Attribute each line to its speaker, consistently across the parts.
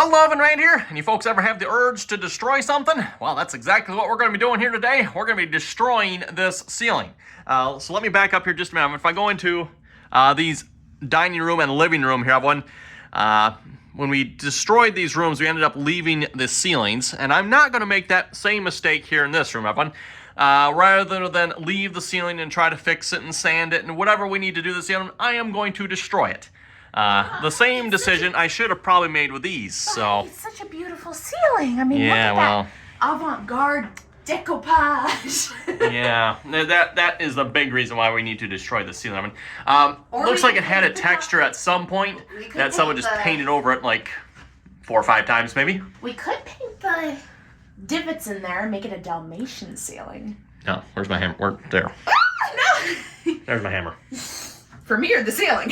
Speaker 1: Hello, Rain here, and you folks ever have the urge to destroy something? Well, that's exactly what we're going to be doing here today. We're going to be destroying this ceiling. So let me back up here just a minute. If I go into these dining room and living room here, I have one. When we destroyed these rooms, we ended up leaving the ceilings, and I'm not going to make that same mistake here in this room, everyone. Rather than leave the ceiling and try to fix it and sand it and whatever we need to do to the ceiling, I am going to destroy it. The same decision I should have probably made with these, so.
Speaker 2: It's such a beautiful ceiling. I mean,
Speaker 1: yeah,
Speaker 2: look at that avant-garde decoupage.
Speaker 1: Yeah, that is the big reason why we need to destroy the ceiling. Looks like it had a texture at some point that someone just painted over it like 4 or 5 times, maybe.
Speaker 2: We could paint the divots in there and make it a Demolition ceiling.
Speaker 1: No, where's my hammer? Where? There.
Speaker 2: No!
Speaker 1: There's my hammer.
Speaker 2: For me or the ceiling?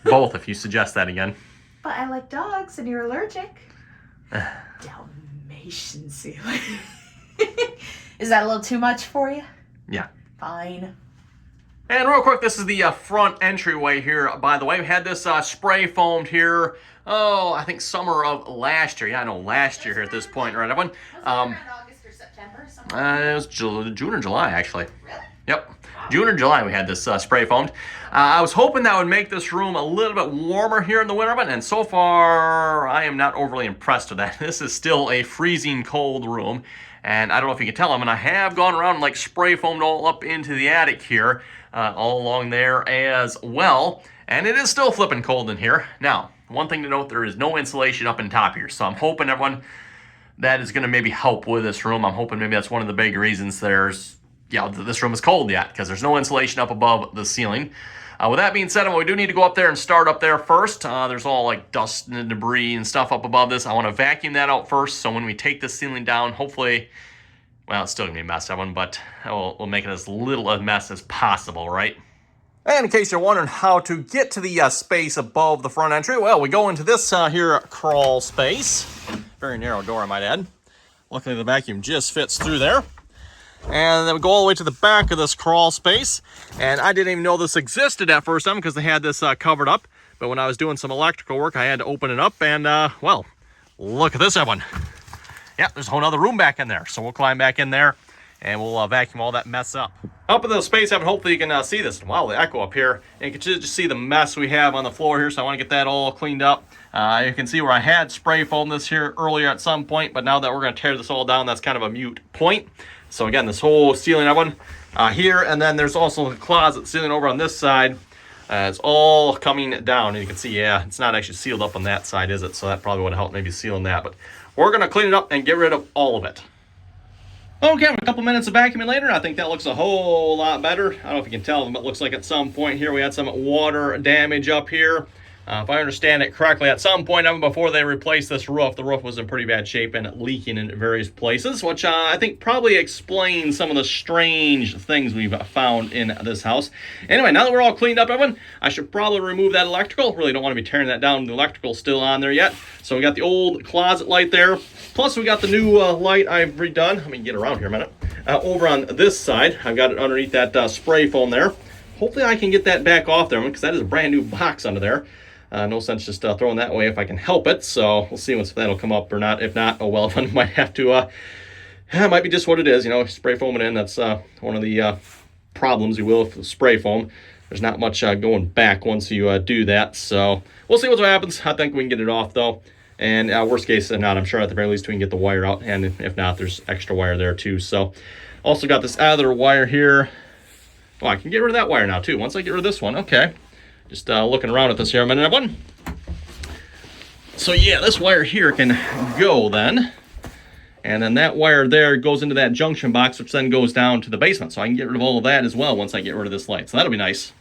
Speaker 1: Both, if you suggest that again.
Speaker 2: But I like dogs and you're allergic. Dalmatian ceiling. Is that a little too much for you?
Speaker 1: Yeah.
Speaker 2: Fine.
Speaker 1: And real quick, this is the front entryway here, by the way. We had this spray foamed here, I think summer of last year. Yeah, I know last year here at this point, right, everyone?
Speaker 2: Was it around August or September?
Speaker 1: It was June or July, actually.
Speaker 2: Really?
Speaker 1: Yep. June or July we had this spray foamed. I was hoping that would make this room a little bit warmer here in the winter, and so far I am not overly impressed with that. This is still a freezing cold room, and I don't know if you can tell, I have gone around and like spray foamed all up into the attic here, all along there as well, and it is still flipping cold in here. Now, one thing to note, there is no insulation up in top here, so I'm hoping everyone that is going to maybe help with this room. I'm hoping maybe that's one of the big reasons this room is cold yet, because there's no insulation up above the ceiling. With that being said, we do need to go up there and start up there first. There's all like dust and debris and stuff up above this. I want to vacuum that out first, so when we take the ceiling down, hopefully, well, it's still going to be a mess, everyone, but we'll make it as little a mess as possible, right? And in case you're wondering how to get to the space above the front entry, well, we go into this here crawl space. Very narrow door, I might add. Luckily, the vacuum just fits through there. And then we go all the way to the back of this crawl space. And I didn't even know this existed at first time because they had this covered up. But when I was doing some electrical work, I had to open it up. And, well, look at this, everyone. Yeah, there's a whole other room back in there. So we'll climb back in there and we'll vacuum all that mess up. Up in the space, Evan, hopefully you can see this. Wow, the echo up here. And you can just see the mess we have on the floor here. So I want to get that all cleaned up. You can see where I had spray foamed this here earlier at some point. But now that we're going to tear this all down, that's kind of a moot point. So again, this whole ceiling, everyone, here, and then there's also the closet ceiling over on this side. It's all coming down, and you can see, yeah, it's not actually sealed up on that side, is it? So that probably would have helped maybe sealing that, but we're going to clean it up and get rid of all of it. Okay, a couple minutes of vacuuming later, I think that looks a whole lot better. I don't know if you can tell, but it looks like at some point here we had some water damage up here. If I understand it correctly, at some point before they replaced this roof, the roof was in pretty bad shape and leaking in various places, which I think probably explains some of the strange things we've found in this house. Anyway, now that we're all cleaned up, everyone, I should probably remove that electrical. Really don't want to be tearing that down. The electrical's still on there yet. So we got the old closet light there. Plus, we got the new light I've redone. Let me get around here a minute. Over on this side, I've got it underneath that spray foam there. Hopefully, I can get that back off there, because that is a brand new box under there. No sense just throwing that away if I can help it. So we'll see if that'll come up or not. If not, oh well, I might have to, it might be just what it is, spray foaming in. That's one of the problems, you will, with spray foam. There's not much going back once you do that. So we'll see what happens. I think we can get it off, though. And worst case, if not, I'm sure at the very least we can get the wire out. And if not, there's extra wire there, too. So also got this other wire here. Oh, I can get rid of that wire now, too, once I get rid of this one. Okay. Just looking around at this here a minute, everyone. So yeah, this wire here can go then. And then that wire there goes into that junction box, which then goes down to the basement. So I can get rid of all of that as well once I get rid of this light. So that'll be nice.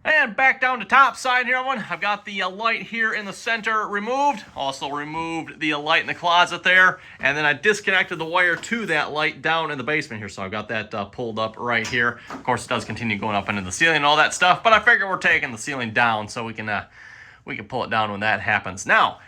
Speaker 1: And back down to top side here, everyone. I've got the light here in the center removed. Also removed the light in the closet there. And then I disconnected the wire to that light down in the basement here. So I've got that pulled up right here. Of course, it does continue going up into the ceiling and all that stuff. But I figure we're taking the ceiling down so we can pull it down when that happens. Now,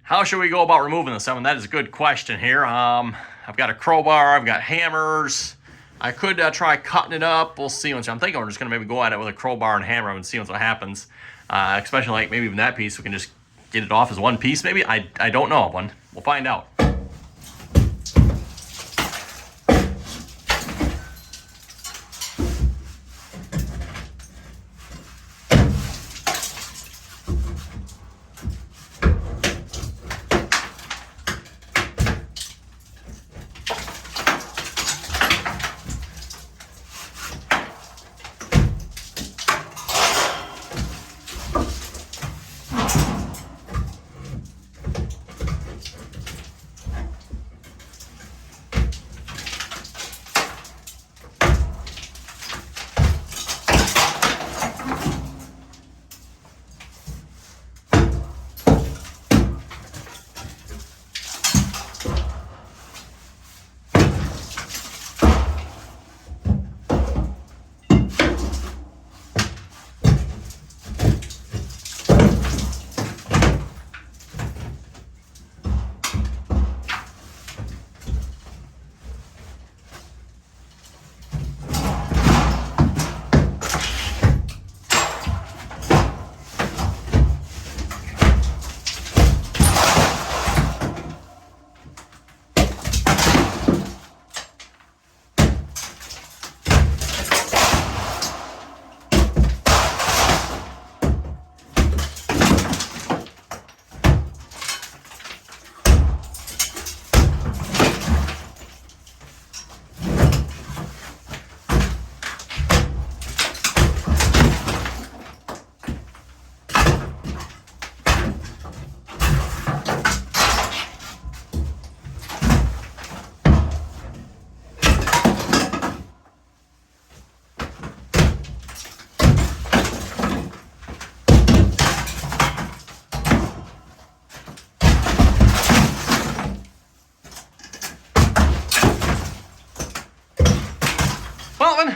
Speaker 1: how should we go about removing this, Evan? That is a good question here. I've got a crowbar. I've got hammers. I could try cutting it up. We'll see. I'm thinking we're just going to maybe go at it with a crowbar and hammer and see what happens. Especially like maybe even that piece, we can just get it off as one piece maybe. I don't know. We'll find out.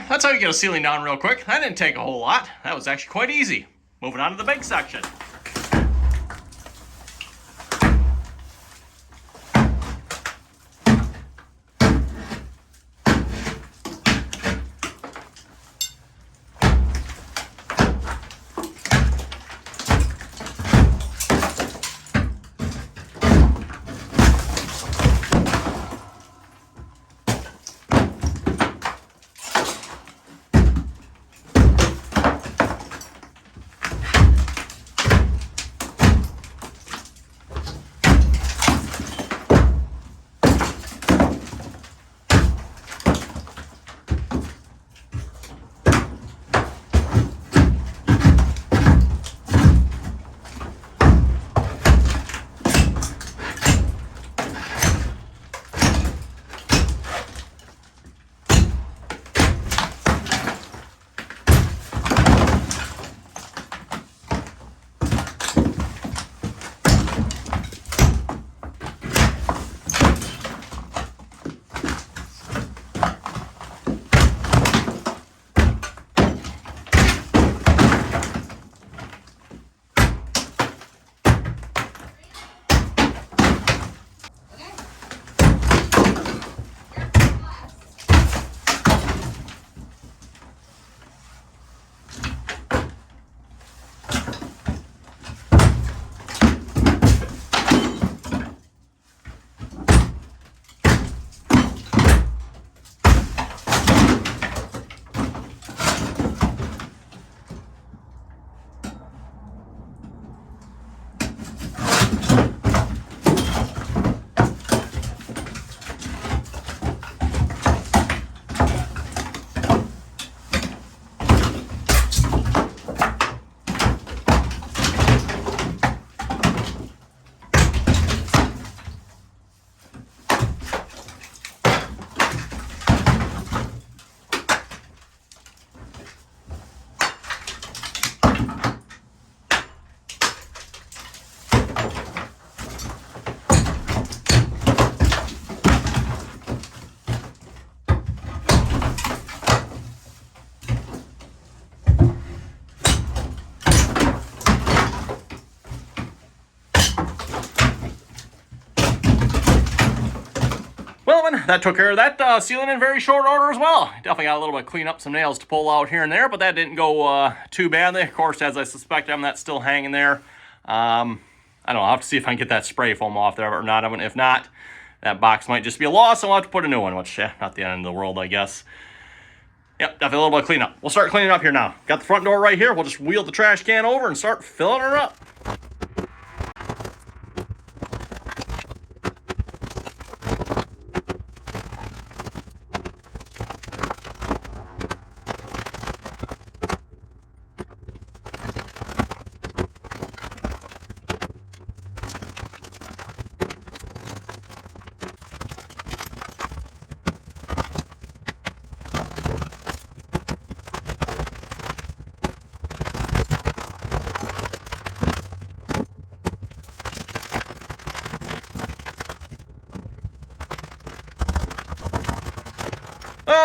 Speaker 1: That's how you get a ceiling down real quick. That didn't take a whole lot. That was actually quite easy. Moving on to the big section. That took care of that ceiling in very short order as well. Definitely got a little bit clean up, some nails to pull out here and there, but that didn't go too badly. Of course, as I suspect, that's still hanging there. I don't know. I'll have to see if I can get that spray foam off there or not. If not, that box might just be a loss, and we'll have to put a new one, which, not the end of the world, I guess. Yep, definitely a little bit of cleanup. We'll start cleaning up here now. Got the front door right here. We'll just wheel the trash can over and start filling her up.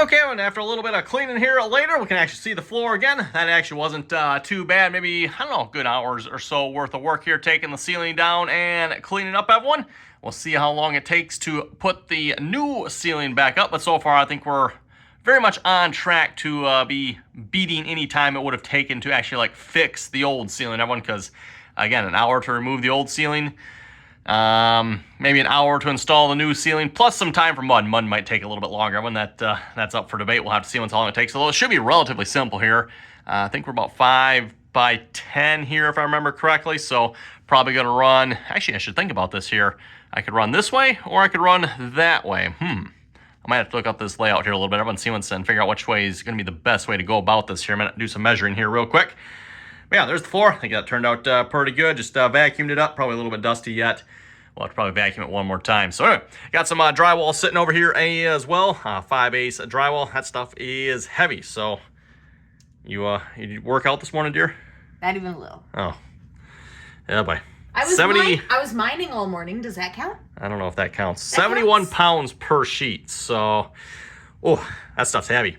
Speaker 1: Okay, and after a little bit of cleaning here later, we can actually see the floor again. That actually wasn't too bad. Maybe, I don't know, good hours or so worth of work here, taking the ceiling down and cleaning up everyone. We'll see how long it takes to put the new ceiling back up, but so far I think we're very much on track to be beating any time it would have taken to actually like fix the old ceiling, everyone, because again, an hour to remove the old ceiling, maybe an hour to install the new ceiling, plus some time for mud. Mud might take a little bit longer. When that's up for debate, we'll have to see how long it takes. Although it should be relatively simple here. I think we're about 5 by 10 here, if I remember correctly. So probably going to run. Actually, I should think about this here. I could run this way, or I could run that way. I might have to look up this layout here a little bit. Everyone see and figure out which way is going to be the best way to go about this here. I'm going to do some measuring here real quick. But yeah, there's the floor. I think that turned out pretty good. Just vacuumed it up. Probably a little bit dusty yet. We'll have to probably vacuum it one more time. So anyway, got some drywall sitting over here as well. 5/8 drywall. That stuff is heavy. So you work out this morning, dear?
Speaker 3: Not even a little.
Speaker 1: Oh, yeah, boy.
Speaker 3: I was mining all morning. Does that count?
Speaker 1: I don't know if that counts. 71 pounds per sheet. So, oh, that stuff's heavy.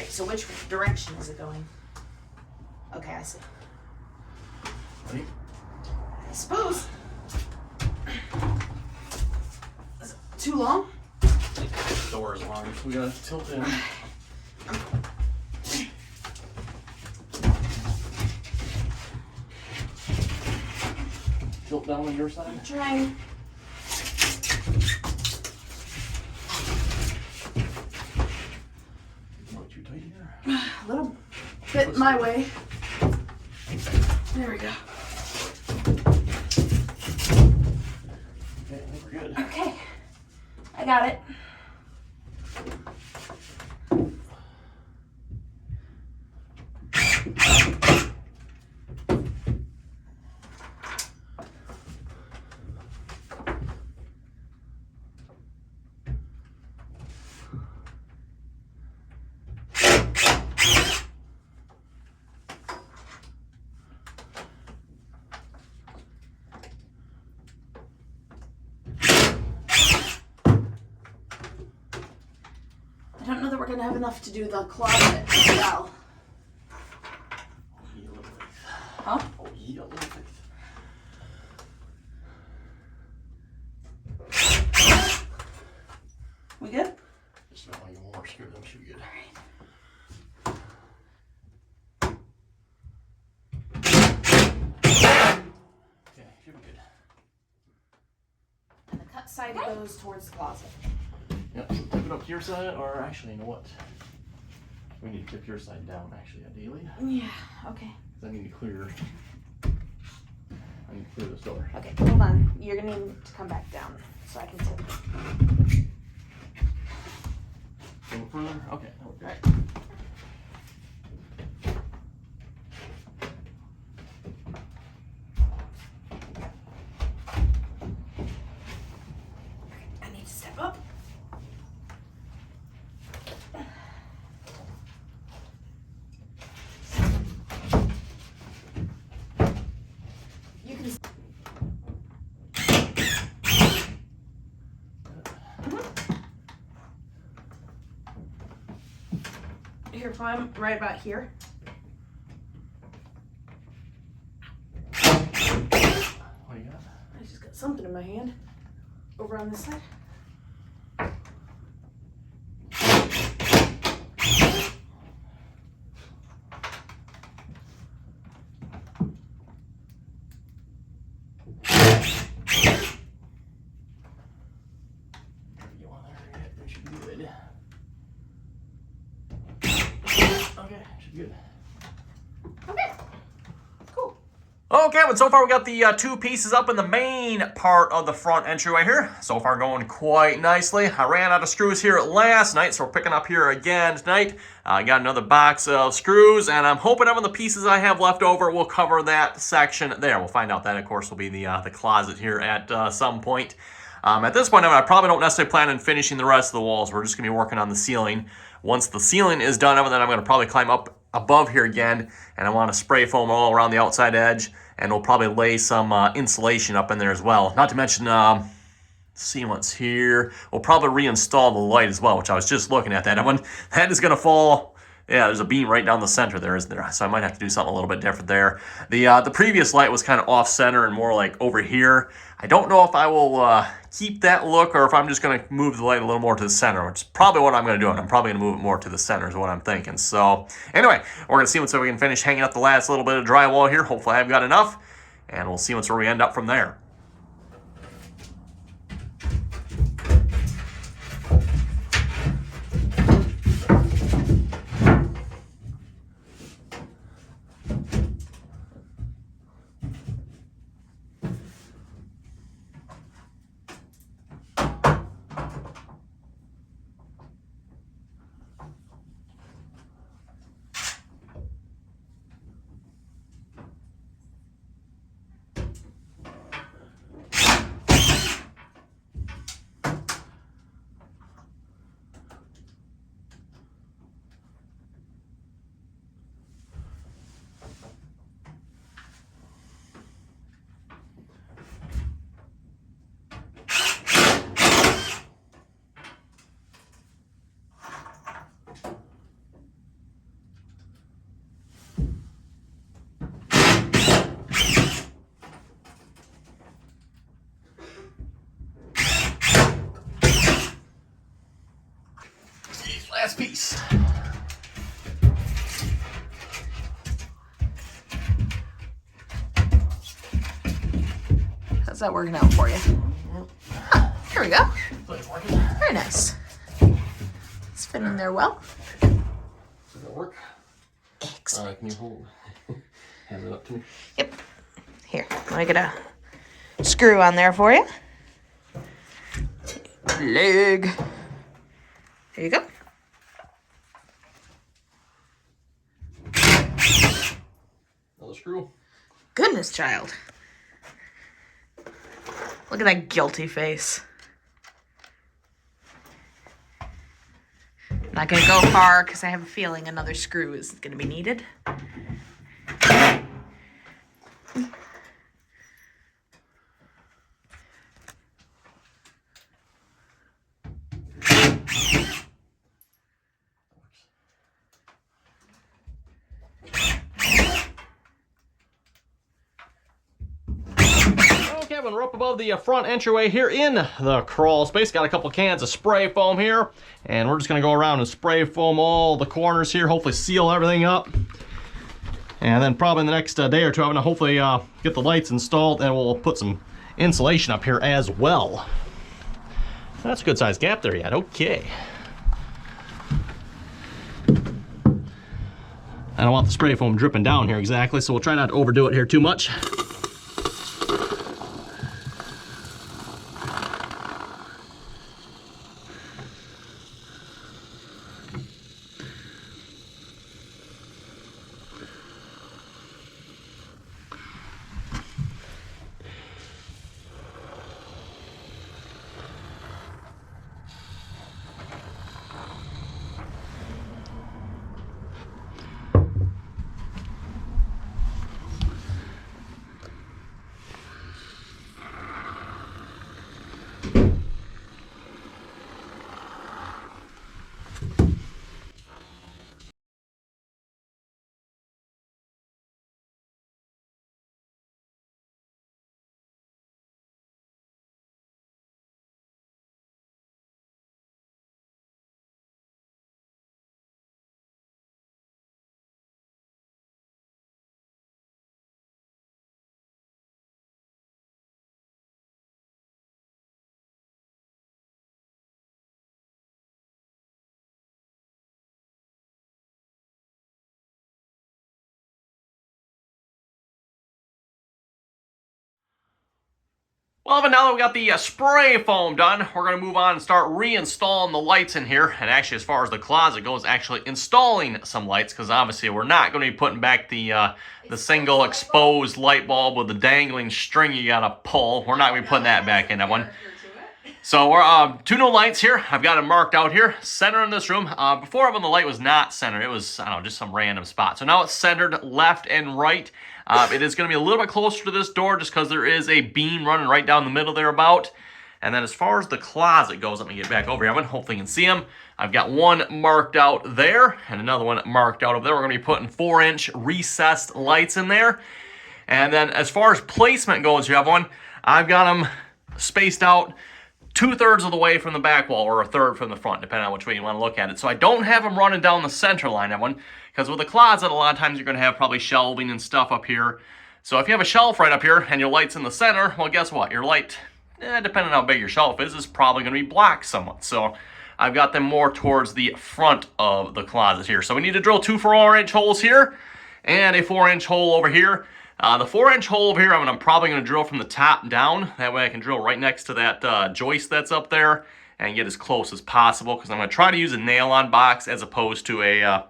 Speaker 2: So which direction is it going? Okay, I see.
Speaker 1: Ready?
Speaker 2: I suppose. Is it too long?
Speaker 1: The door is long. We gotta tilt in. Tilt down on your side.
Speaker 2: I'm trying. A little bit my way. There we go.
Speaker 1: Okay, I think we're good.
Speaker 2: Okay, I got it. I don't know that we're gonna have enough to do the closet as well. Huh?
Speaker 1: Oh, yeah, a little bit.
Speaker 2: We good?
Speaker 1: Just don't want to get more screwed up. Should be good. Okay, should be good.
Speaker 2: And the cut side goes towards the closet.
Speaker 1: Yep, so tip it up to your side, or actually, you know what? We need to tip your side down, actually, ideally.
Speaker 2: Yeah, okay.
Speaker 1: I need to clear this door.
Speaker 2: Okay, hold on. You're gonna need to come back down so I can tip.
Speaker 1: Go further? Okay, okay.
Speaker 2: I need to step up. You can. Here, climb right about here.
Speaker 1: What do you got?
Speaker 2: I just got something in my hand. Over on this side.
Speaker 1: good. Okay, should be good.
Speaker 2: Okay. Cool.
Speaker 1: Okay, but so far we got the two pieces up in the main part of the front entryway here. So far going quite nicely. I ran out of screws here last night, so we're picking up here again tonight. I got another box of screws, and I'm hoping some of the pieces I have left over will cover that section there. We'll find out. That, of course, will be the closet here at some point. At this point, I probably don't necessarily plan on finishing the rest of the walls. We're just going to be working on the ceiling. Once the ceiling is done, then I'm going to probably climb up above here again, and I want to spray foam all around the outside edge, and we'll probably lay some insulation up in there as well. Not to mention sealants here. We'll probably reinstall the light as well, which I was just looking at that. And that is going to fall. Yeah, there's a beam right down the center there, isn't there? So I might have to do something a little bit different there. The previous light was kind of off center and more like over here. I don't know if I will keep that look or if I'm just going to move the light a little more to the center, which is probably what I'm going to do. I'm probably going to move it more to the center is what I'm thinking. So anyway, we're going to see once we can finish hanging up the last little bit of drywall here. Hopefully I've got enough, and we'll see where we end up from there. Last piece.
Speaker 3: How's that working out for you? Huh, here we go. Very nice. It's fitting there well.
Speaker 1: Does that work?
Speaker 3: Excellent.
Speaker 1: Can you hold? Hand it up to me.
Speaker 3: Yep. Here, let me get a screw on there for you. Leg. There you go.
Speaker 1: Another screw.
Speaker 3: Goodness, child. Look at that guilty face. Not gonna go far because I have a feeling another screw is gonna be needed.
Speaker 1: When we're up above the front entryway here in the crawl space, got a couple cans of spray foam here, and we're just going to go around and spray foam all the corners here, hopefully seal everything up. And then probably in the next day or two, I'm going to hopefully get the lights installed, and we'll put some insulation up here as well. That's a good sized gap there yet. Okay. I don't want the spray foam dripping down here exactly, so we'll try not to overdo it here too much. Well, but now that we got the spray foam done, we're going to move on and start reinstalling the lights in here. And actually, as far as the closet goes, actually installing some lights, because obviously we're not going to be putting back the single exposed light bulb with the dangling string you got to pull. We're not going to be putting that back in that one. So we're 2 new lights here. I've got them marked out here, center in this room. Before, when the light was not centered, it was, I don't know, just some random spot. So now it's centered left and right. It is going to be a little bit closer to this door just because there is a beam running right down the middle there about. And then as far as the closet goes, let me get back over here. Hopefully you can see them. I've got one marked out there and another one marked out over there. We're going to be putting 4-inch recessed lights in there. And then as far as placement goes, you have one. I've got them spaced out 2/3 of the way from the back wall, or 1/3 from the front, depending on which way you want to look at it. So I don't have them running down the center line, that one, because with a closet, a lot of times you're going to have probably shelving and stuff up here. So if you have a shelf right up here and your light's in the center, well, guess what? Your light, depending on how big your shelf is probably going to be black somewhat. So I've got them more towards the front of the closet here. So we need to drill 2 4-inch holes here and a 4-inch hole over here. The 4-inch hole over here, I'm probably going to drill from the top down. That way I can drill right next to that joist that's up there and get as close as possible, because I'm going to try to use a nail-on box as opposed to a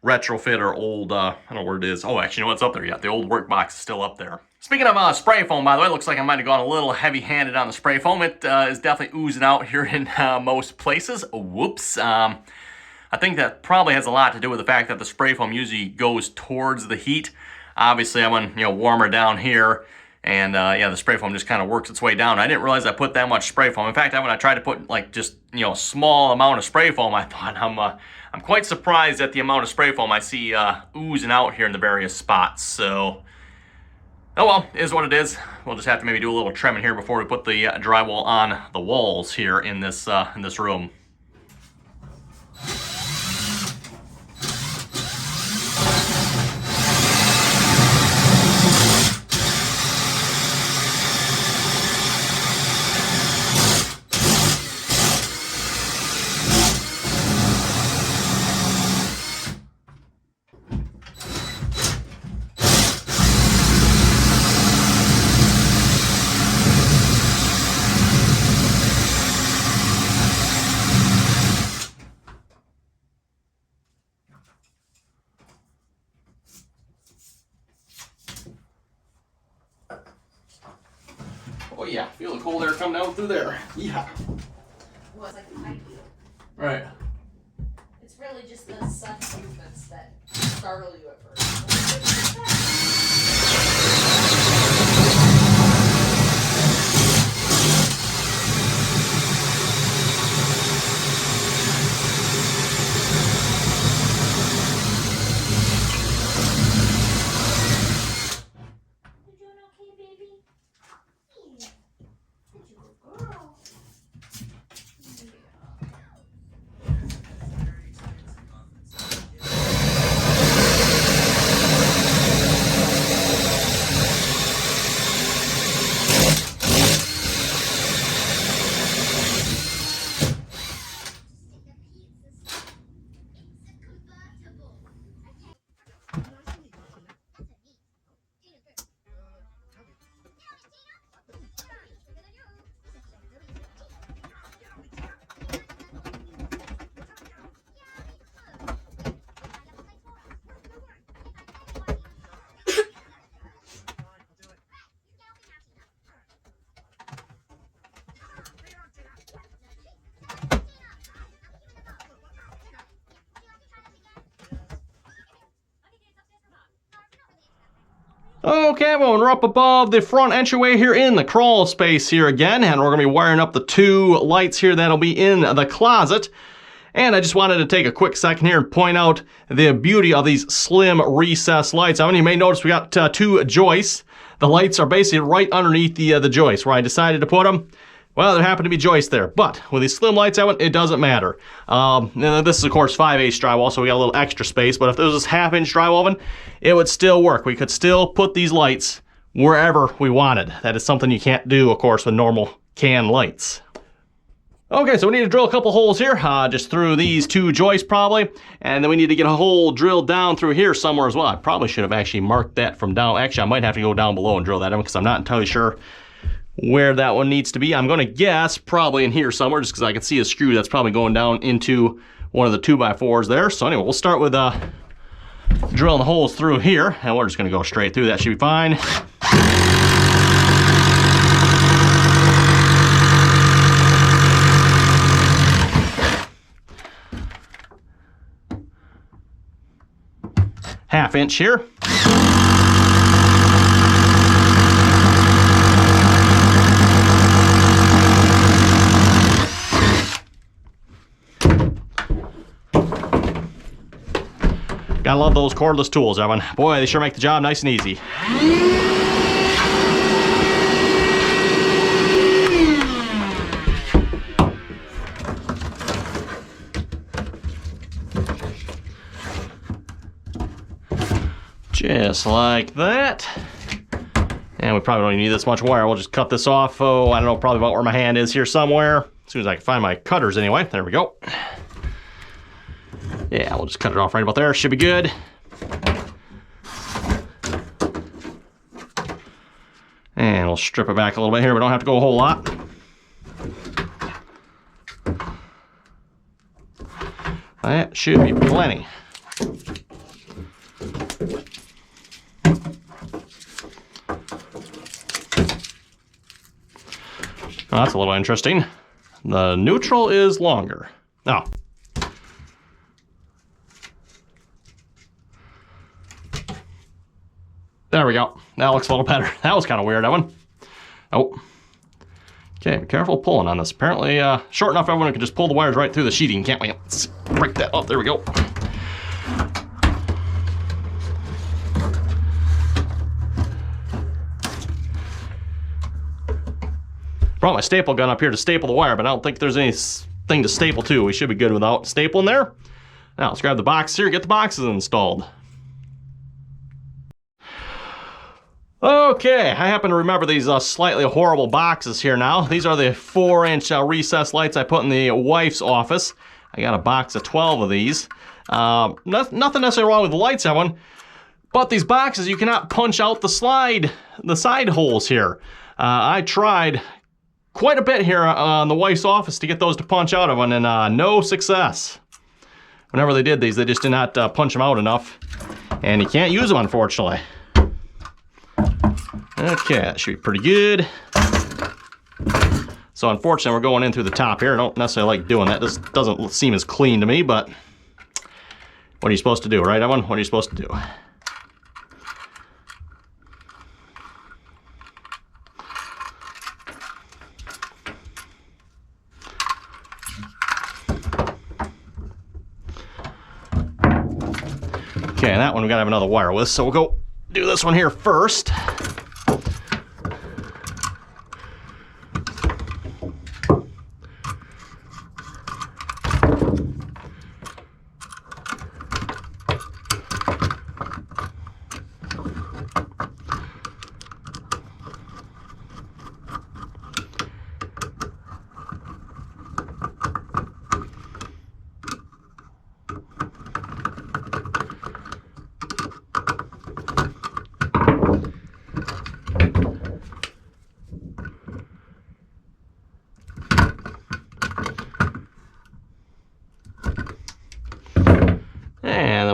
Speaker 1: retrofit or old, I don't know where it is. Oh, actually, you know what's up there yet? The old work box is still up there. Speaking of spray foam, by the way, it looks like I might have gone a little heavy-handed on the spray foam. It is definitely oozing out here in most places. Whoops. I think that probably has a lot to do with the fact that the spray foam usually goes towards the heat. Obviously, I went, warmer down here, and yeah, the spray foam just kind of works its way down. I didn't realize I put that much spray foam. In fact, when I tried to put like just small amount of spray foam, I thought I'm quite surprised at the amount of spray foam I see oozing out here in the various spots. So, oh well, it is what it is. We'll just have to maybe do a little trimming here before we put the drywall on the walls here in this room. Oh yeah, feel the cold air come down through there. Yeah.
Speaker 3: Well, it's like a pipe.
Speaker 1: Right.
Speaker 3: It's really just the sun movements that startle you at first.
Speaker 1: Okay, well, we're up above the front entryway here in the crawl space here again, and we're going to be wiring up the 2 lights here that'll be in the closet. And I just wanted to take a quick second here and point out the beauty of these slim recessed lights. I mean, you may notice we got 2 joists. The lights are basically right underneath the joist where I decided to put them. Well, there happened to be joists there, but with these slim lights, it doesn't matter. This is, of course, 5/8 drywall, so we got a little extra space, but if there was this 1/2-inch drywall oven, it would still work. We could still put these lights wherever we wanted. That is something you can't do, of course, with normal can lights. Okay, so we need to drill a couple holes here, just through these 2 joists probably, and then we need to get a hole drilled down through here somewhere as well. I probably should have actually marked that from down. Actually, I might have to go down below and drill that in because I'm not entirely sure where that one needs to be. I'm going to guess probably in here somewhere, just because I can see a screw that's probably going down into one of the 2x4s there. So anyway, we'll start with drilling the holes through here, and we're just going to go straight through. That should be fine. Half inch here. Gotta love those cordless tools, Evan. Boy, they sure make the job nice and easy. Just like that. And we probably don't need this much wire. We'll just cut this off. Oh, I don't know, probably about where my hand is here somewhere. As soon as I can find my cutters anyway. There we go. Yeah, we'll just cut it off right about there. Should be good. And we'll strip it back a little bit here. We don't have to go a whole lot. That should be plenty. Oh, that's a little interesting. The neutral is longer. Oh. There we go. That looks a little better. That was kind of weird, that one. Oh. Okay, be careful pulling on this. Apparently, short enough everyone can just pull the wires right through the sheeting, can't we? Let's break that up. There we go. Brought my staple gun up here to staple the wire, but I don't think there's anything to staple to. We should be good without stapling there. Now, let's grab the box here, get the boxes installed. Okay, I happen to remember these slightly horrible boxes here now. These are the 4-inch recessed lights I put in the wife's office. I got a box of 12 of these. Nothing necessarily wrong with the lights, everyone, but these boxes, you cannot punch out the side holes here. I tried quite a bit here on the wife's office to get those to punch out of one, and no success. Whenever they did these, they just did not punch them out enough, and you can't use them, unfortunately. Okay, that should be pretty good. So unfortunately, we're going in through the top here. I don't necessarily like doing that. This doesn't seem as clean to me, but what are you supposed to do, right, Evan? What are you supposed to do? Okay, and that one we gotta have another wire with, so we'll go do this one here first.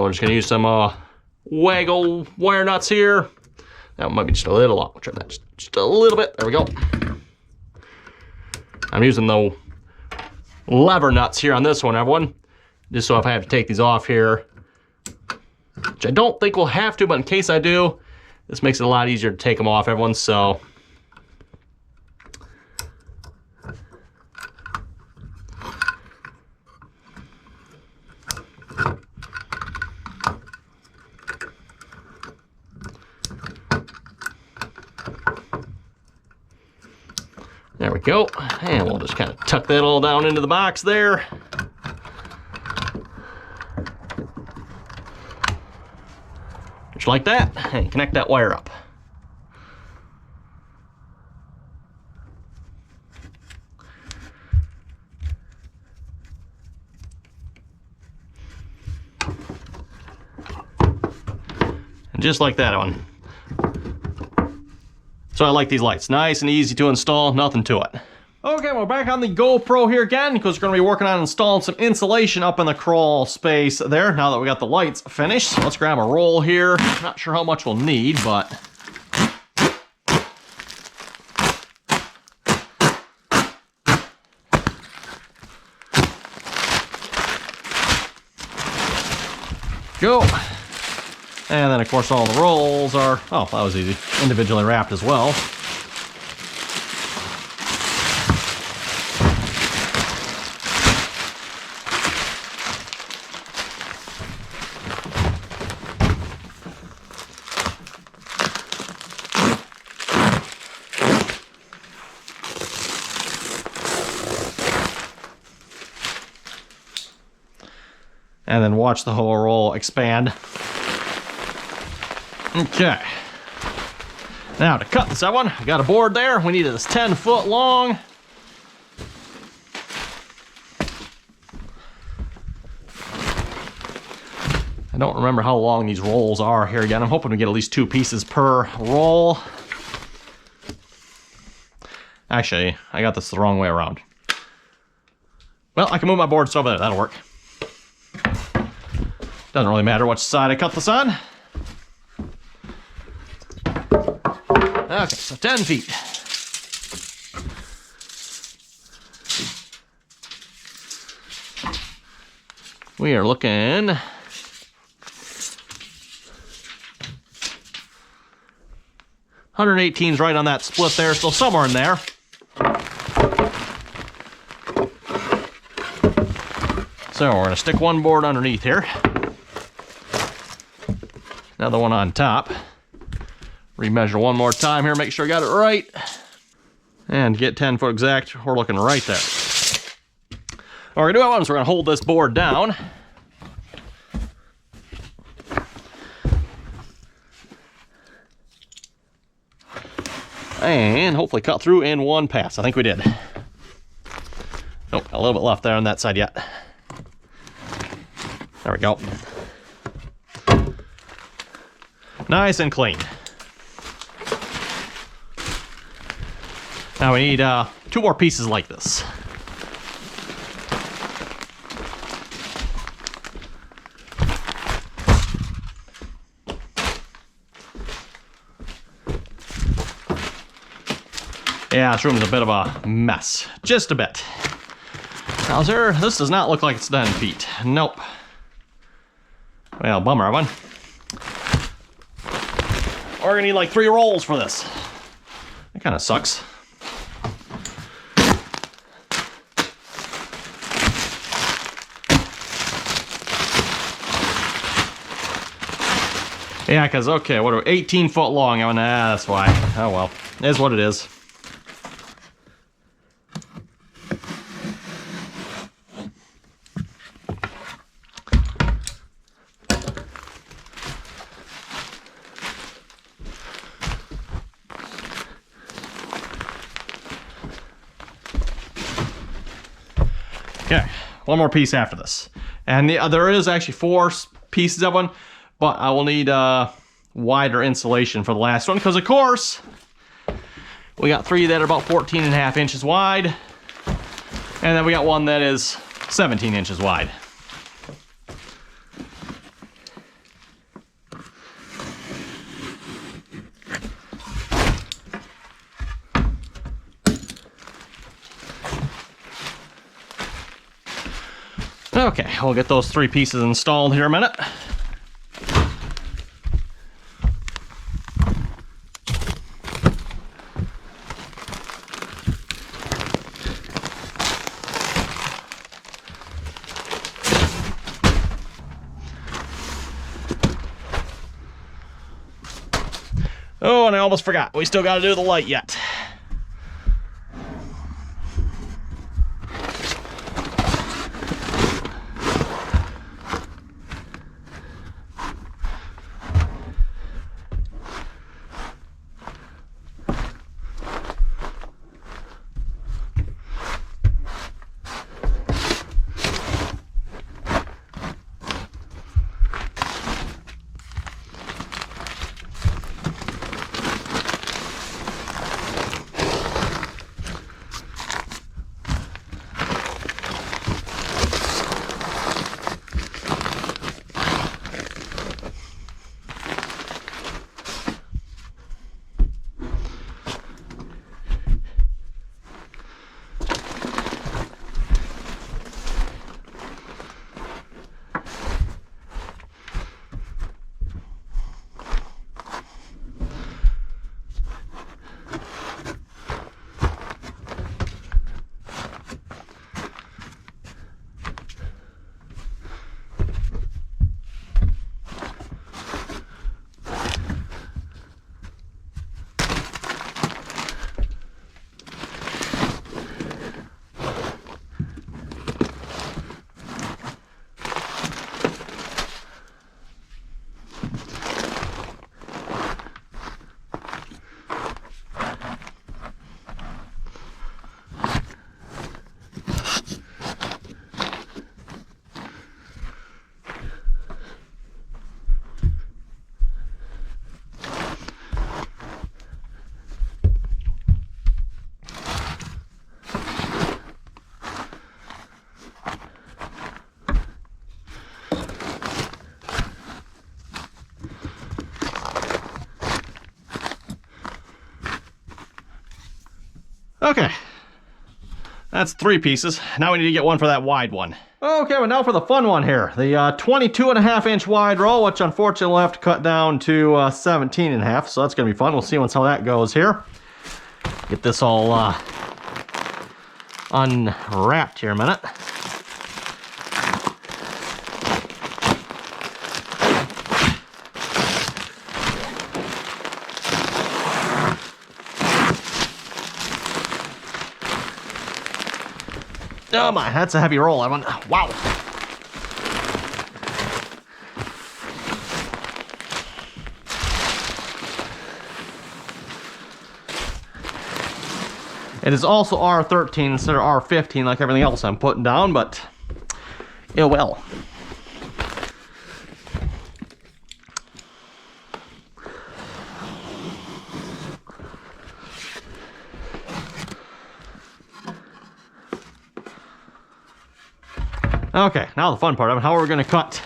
Speaker 1: We're just going to use some waggle wire nuts here. That might be just a little long. We'll trim that just a little bit. There we go. I'm using the lever nuts here on this one, everyone. Just so if I have to take these off here, which I don't think we'll have to, but in case I do, this makes it a lot easier to take them off, everyone. So there we go, and we'll just kind of tuck that all down into the box there. Just like that, and connect that wire up. And just like that one. So I like these lights. Nice and easy to install, nothing to it. Okay, we're back on the GoPro here again because we're going to be working on installing some insulation up in the crawl space there now that we got the lights finished. So let's grab a roll here. Not sure how much we'll need, but... Go. And then, of course, all the rolls are, oh, that was easy, individually wrapped as well. And then watch the whole roll expand. Okay. Now to cut this one, I got a board there. We need this 10 foot long. I don't remember how long these rolls are here again. I'm hoping we get at least 2 pieces per roll. Actually, I got this the wrong way around. Well, I can move my board over there. That'll work. Doesn't really matter which side I cut this on. Okay, so 10 feet. We are looking... 118's right on that split there, so somewhere in there. So we're going to stick one board underneath here. Another one on top. Remeasure one more time here, make sure I got it right. And get 10 foot exact, we're looking right there. What we're gonna do at once, we're gonna hold this board down. And hopefully cut through in one pass. I think we did. Nope, a little bit left there on that side yet. There we go. Nice and clean. Now we need 2 more pieces like this. Yeah, this room is a bit of a mess. Just a bit. Now, sir, this does not look like it's 10 feet. Nope. Well, bummer one. We're gonna need like 3 rolls for this. That kind of sucks. Yeah, because, okay, what are we, 18 foot long? I mean, that's why. Oh well, it is what it is. Okay, one more piece after this. And there is actually 4 pieces of one, but I will need wider insulation for the last one, because of course, we got 3 that are about 14.5 inches wide, and then we got one that is 17 inches wide. Okay, we'll get those 3 pieces installed here in a minute. Oh, and I almost forgot. We still got to do the light yet. Okay. That's 3 pieces. Now we need to get one for that wide one. Okay, well now for the fun one here. The 22.5-inch wide roll, which unfortunately we'll have to cut down to 17.5. So that's going to be fun. We'll see how that goes here. Get this all unwrapped here a minute. Oh my, that's a heavy roll, Evan. Wow. It is also R13 instead of R15 like everything else I'm putting down, but it will. Okay, now the fun part of it, how are we going to cut?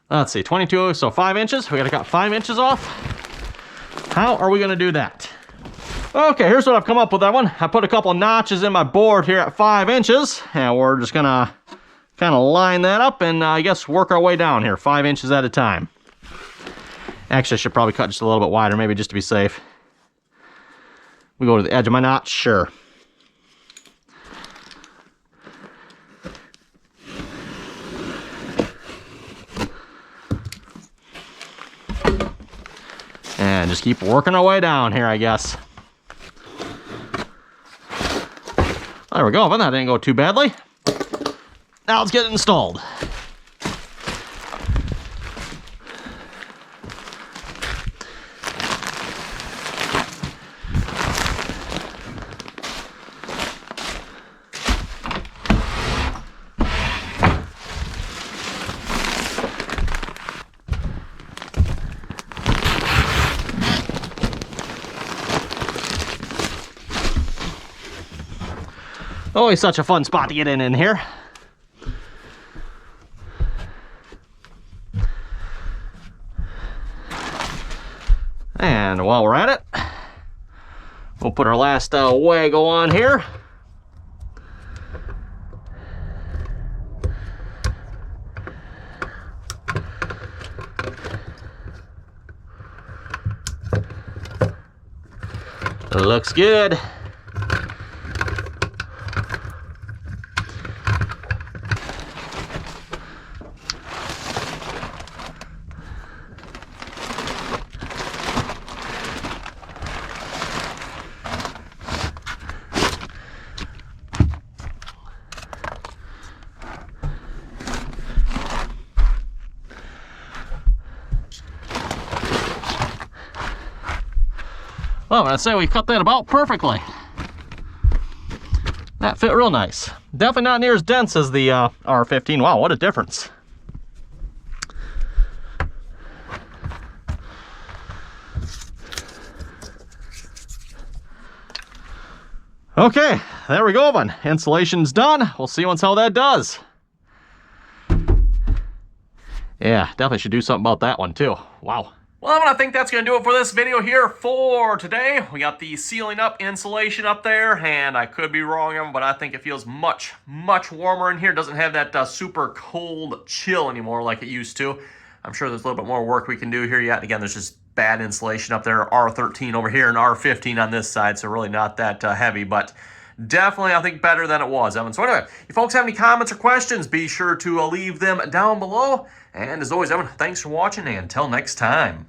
Speaker 1: Let's see, 22, so 5 inches. We got to cut 5 inches off. How are we going to do that? Okay, here's what I've come up with, that one. I put a couple notches in my board here at 5 inches, and we're just going to kind of line that up and I guess work our way down here, 5 inches at a time. Actually, I should probably cut just a little bit wider, maybe just to be safe. We go to the edge of my notch, sure. And just keep working our way down here, I guess. There we go, but that didn't go too badly. Now let's get it installed. Always such a fun spot to get in here. And while we're at it, we'll put our last waggle on here. Looks good. Well, I'd say we cut that about perfectly. That fit real nice. Definitely not near as dense as the R15. Wow, what a difference. Okay, there we go, then. Insulation's done. We'll see once how that does. Yeah, definitely should do something about that one too. Wow. Well, I think that's going to do it for this video here for today. We got the ceiling up, insulation up there, and I could be wrong, but I think it feels much, much warmer in here. It doesn't have that super cold chill anymore like it used to. I'm sure there's a little bit more work we can do here yet. Again, there's just bad insulation up there, R13 over here and R15 on this side, so really not that heavy, but definitely, I think, better than it was, Evan. So anyway, if you folks have any comments or questions, be sure to leave them down below. And as always, Evan, thanks for watching, and until next time.